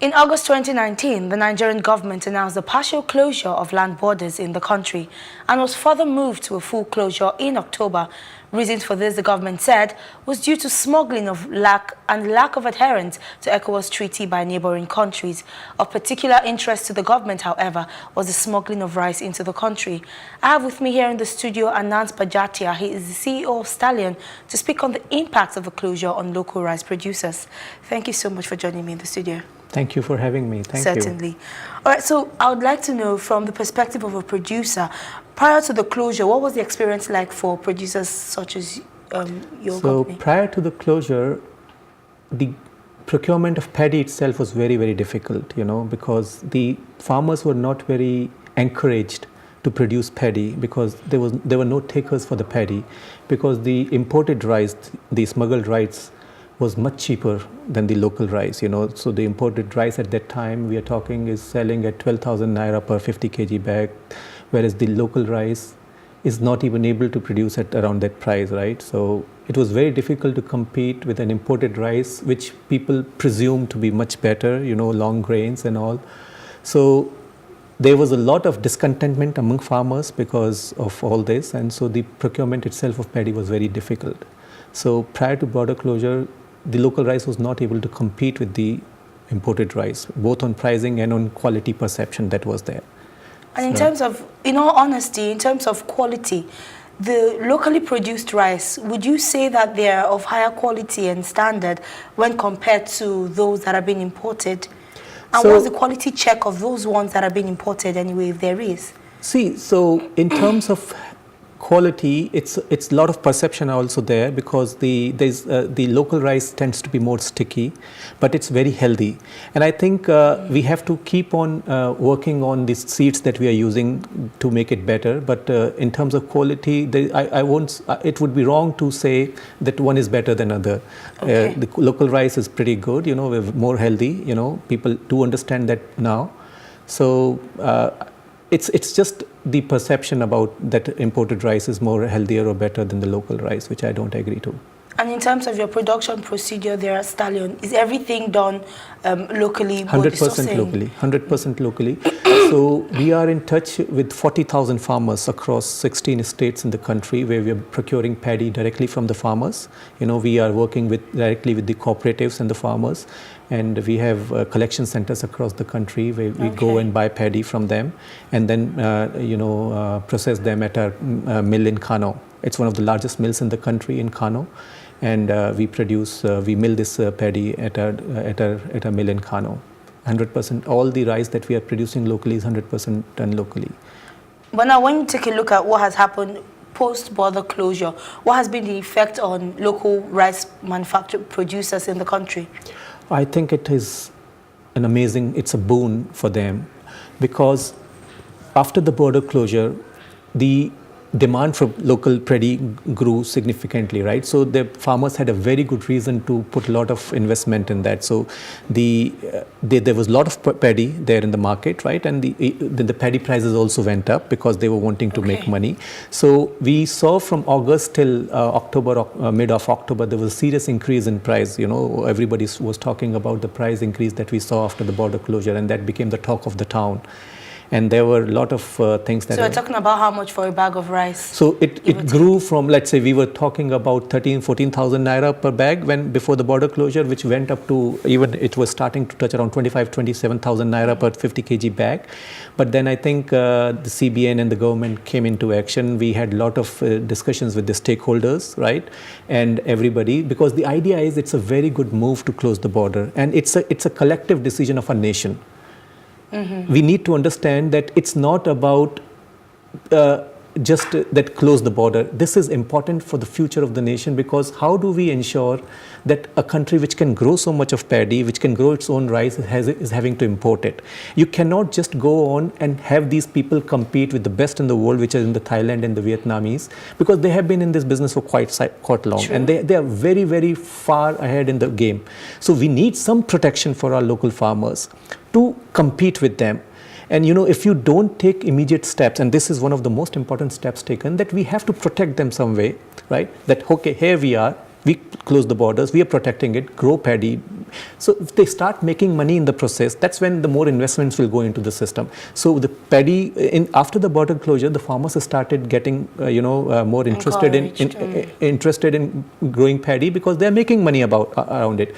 In August 2019, the Nigerian government announced the partial closure of land borders in the country and was further moved to a full closure in October. Reasons for this, the government said, was due to smuggling of lack of adherence to ECOWAS treaty by neighboring countries. Of particular interest to the government, however, was the smuggling of rice into the country. I have with me here in the studio Anand Bajatia. He is the CEO of Stallion, to speak on the impact of the closure on local rice producers. Thank you so much for joining me in the studio. Thank you for having me. Thank you. Certainly. All right, so I would like to know, from the perspective of a producer, prior to the closure, what was the experience like for producers such as your company? So prior to the closure, the procurement of paddy itself was very, very difficult, because the farmers were not very encouraged to produce paddy because there were no takers for the paddy, because the imported rice, the smuggled rice, was much cheaper than the local rice, So the imported rice at that time, we are talking, is selling at 12,000 naira per 50 kg bag, whereas the local rice is not even able to produce at around that price, right? So it was very difficult to compete with an imported rice, which people presume to be much better, long grains and all. So there was a lot of discontentment among farmers because of all this, and so the procurement itself of paddy was very difficult. So prior to border closure, the local rice was not able to compete with the imported rice, both on pricing and on quality perception that was there. And in terms of, in all honesty, in terms of quality, the locally produced rice, would you say that they are of higher quality and standard when compared to those that are being imported? And what's the quality check of those ones that are being imported anyway, if there is? See, so in terms of quality, it's a lot of perception also there, because the local rice tends to be more sticky, but it's very healthy. And I think we have to keep on working on these seeds that we are using to make it better. But in terms of quality, it would be wrong to say that one is better than other. Okay. The local rice is pretty good, we're more healthy, people do understand that now. So it's just the perception about that imported rice is more healthier or better than the local rice, which I don't agree to. And in terms of your production procedure there at Stallion, is everything done locally? 100% locally, 100% locally. So we are in touch with 40,000 farmers across 16 states in the country, where we are procuring paddy directly from the farmers. We are working directly with the cooperatives and the farmers, and we have collection centers across the country where we go and buy paddy from them, and then process them at our mill in Kano. It's one of the largest mills in the country in Kano, and we mill this paddy at our mill in Kano. 100%, all the rice that we are producing locally is 100% done locally. But now, when you take a look at what has happened post-border closure, what has been the effect on local rice producers in the country? I think it is it's a boon for them, because after the border closure, the demand for local paddy grew significantly, right? So the farmers had a very good reason to put a lot of investment in that. So there was a lot of paddy there in the market, right? And the paddy prices also went up because they were wanting to make money. So we saw from August till October, mid of October, there was a serious increase in price. Everybody was talking about the price increase that we saw after the border closure, and that became the talk of the town. And there were a lot of things that... So we're talking about how much for a bag of rice? So it grew from, let's say, we were talking about 14,000 naira per bag before the border closure, which went up to, even it was starting to touch around 27,000 naira per 50 kg bag. But then I think the CBN and the government came into action. We had a lot of discussions with the stakeholders, right? And everybody, because the idea is it's a very good move to close the border. And it's a collective decision of a nation. Mm-hmm. We need to understand that it's not about just that close the border. This is important for the future of the nation, because how do we ensure that a country which can grow so much of paddy, which can grow its own rice, is having to import it? You cannot just go on and have these people compete with the best in the world, which are in the Thailand and the Vietnamese, because they have been in this business for quite long. True. And they are very, very far ahead in the game. So we need some protection for our local farmers to compete with them. And if you don't take immediate steps, and this is one of the most important steps taken, that we have to protect them some way, right? That, okay, here we are, we close the borders, we are protecting it, grow paddy. So if they start making money in the process, that's when the more investments will go into the system. So the paddy, after the border closure, the farmers started getting, more interested interested in growing paddy because they are making money around it.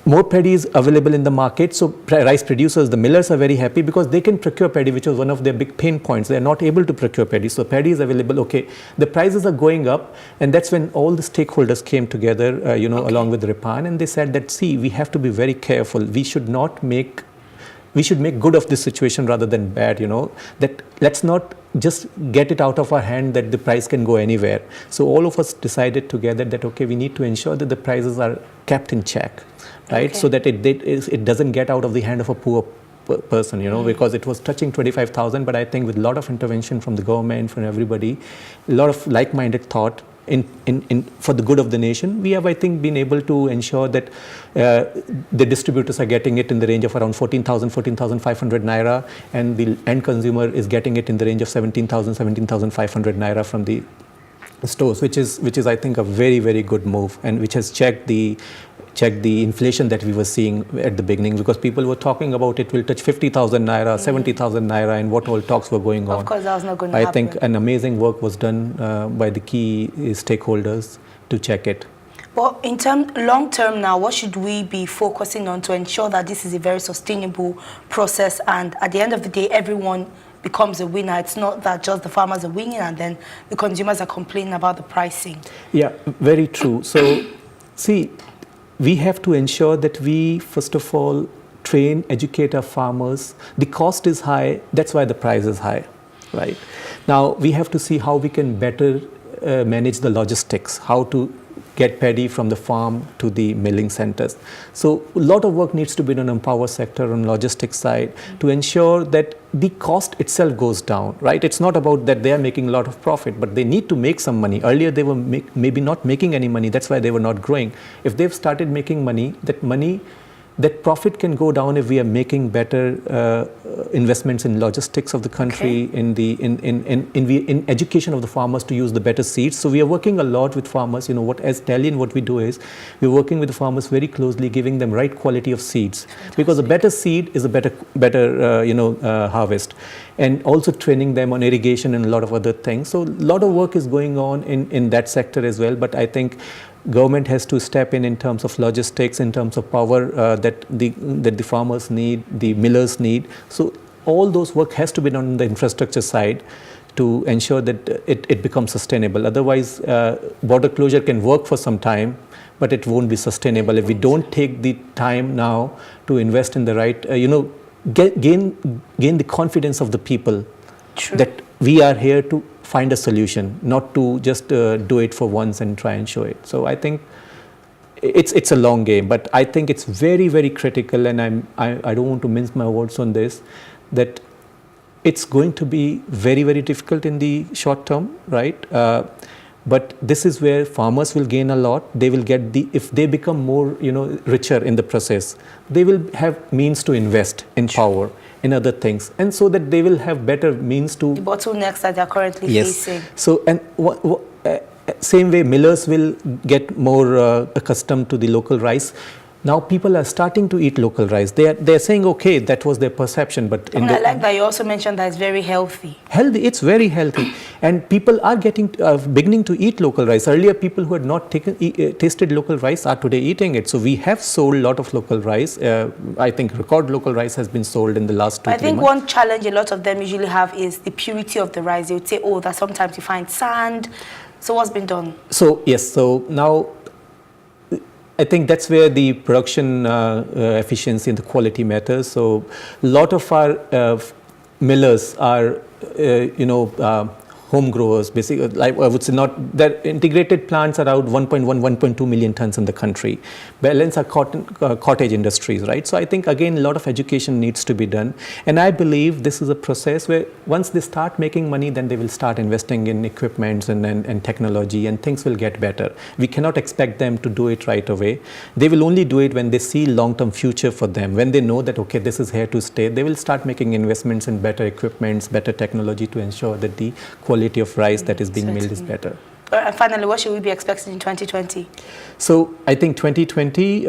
More paddy is available in the market, so rice producers, the millers are very happy because they can procure paddy, which was one of their big pain points. They are not able to procure paddy, so paddy is available. Okay, the prices are going up, and that's when all the stakeholders came together, along with Ripan, and they said that, see, we have to be very careful. We should make good of this situation rather than bad, that let's not just get it out of our hand that the price can go anywhere. So all of us decided together that, okay, we need to ensure that the prices are kept in check, right? Okay. So that it doesn't get out of the hand of a poor person, because it was touching 25,000, but I think with a lot of intervention from the government, from everybody, a lot of like-minded thought, for the good of the nation, we have, I think, been able to ensure that the distributors are getting it in the range of around 14,500 naira, and the end consumer is getting it in the range of 17,500 naira from the stores, which is I think a very, very good move, and which has checked the inflation that we were seeing at the beginning, because people were talking about it will touch 50,000 naira, 70,000 naira, and what all talks were going on. Of course, that was not going to happen. I think an amazing work was done by the key stakeholders to check it. But in long term now, what should we be focusing on to ensure that this is a very sustainable process, and at the end of the day, everyone becomes a winner? It's not that just the farmers are winning and then the consumers are complaining about the pricing. Yeah, very true. So, see, we have to ensure that we, first of all, train, educate our farmers. The cost is high, that's why the price is high, right? Now, we have to see how we can better manage the logistics, how to get paddy from the farm to the milling centers. So a lot of work needs to be done on power sector, on logistics side, to ensure that the cost itself goes down, right? It's not about that they are making a lot of profit, but they need to make some money. Earlier they were maybe not making any money, that's why they were not growing. If they've started making money, that profit can go down if we are making better investments in logistics of the country, okay, in education of the farmers to use the better seeds. So we are working a lot with farmers. As Stallion, what we do is we're working with the farmers very closely, giving them right quality of seeds. Fantastic. Because a better seed is a better harvest, and also training them on irrigation and a lot of other things. So a lot of work is going on in that sector as well. But I think government has to step in terms of logistics, in terms of power that the farmers need, the millers need. So all those work has to be done on the infrastructure side to ensure that it becomes sustainable. Otherwise, border closure can work for some time, but it won't be sustainable if we don't take the time now to invest in the right, gain the confidence of the people. True. That we are here to find a solution, not to just do it for once and try and show it. So I think it's a long game, but I think it's very, very critical, and I don't want to mince my words on this, that it's going to be very, very difficult in the short term, right? But this is where farmers will gain a lot. They will get if they become more, richer in the process, they will have means to invest in power, in other things, and so that they will have better means to the bottlenecks that they are currently facing. So, and same way, millers will get more accustomed to the local rice. Now people are starting to eat local rice. They're saying, okay, that was their perception, but I like that you also mentioned that it's very healthy. Healthy, it's very healthy, and people are beginning to eat local rice. Earlier, people who had not tasted local rice are today eating it. So we have sold a lot of local rice. I think record local rice has been sold in the last 2-3 months. I think one challenge a lot of them usually have is the purity of the rice. They would say, oh, that sometimes you find sand. So what's been done? So yes, so now I think that's where the production efficiency and the quality matters. So a lot of our millers are, home growers, basically, like I would say, not that integrated plants are around 1.2 million tons in the country. Balance are cottage industries, right? So I think, again, a lot of education needs to be done. And I believe this is a process where once they start making money, then they will start investing in equipments and technology, and things will get better. We cannot expect them to do it right away. They will only do it when they see long-term future for them. When they know that, okay, this is here to stay, they will start making investments in better equipments, better technology to ensure that the quality of rice that is being milled is better. And finally, what should we be expecting in 2020? So I think 2020,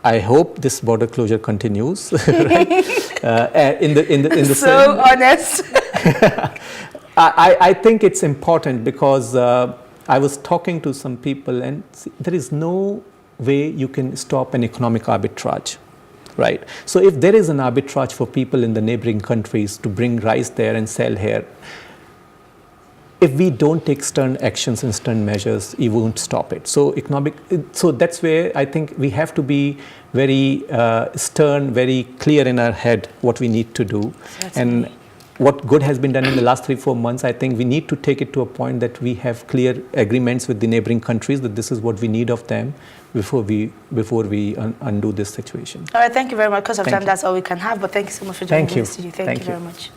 I hope this border closure continues. Right? In the So honest. I think it's important because I was talking to some people, and there is no way you can stop an economic arbitrage, right? So if there is an arbitrage for people in the neighboring countries to bring rice there and sell here, if we don't take stern actions and stern measures, you won't stop it. So that's where I think we have to be very stern, very clear in our head what we need to do. And what good has been done in the last 3-4 months, I think we need to take it to a point that we have clear agreements with the neighboring countries that this is what we need of them before we undo this situation. All right, thank you very much. Because of time, that's all we can have. But thank you so much for joining us today. Thank you very much.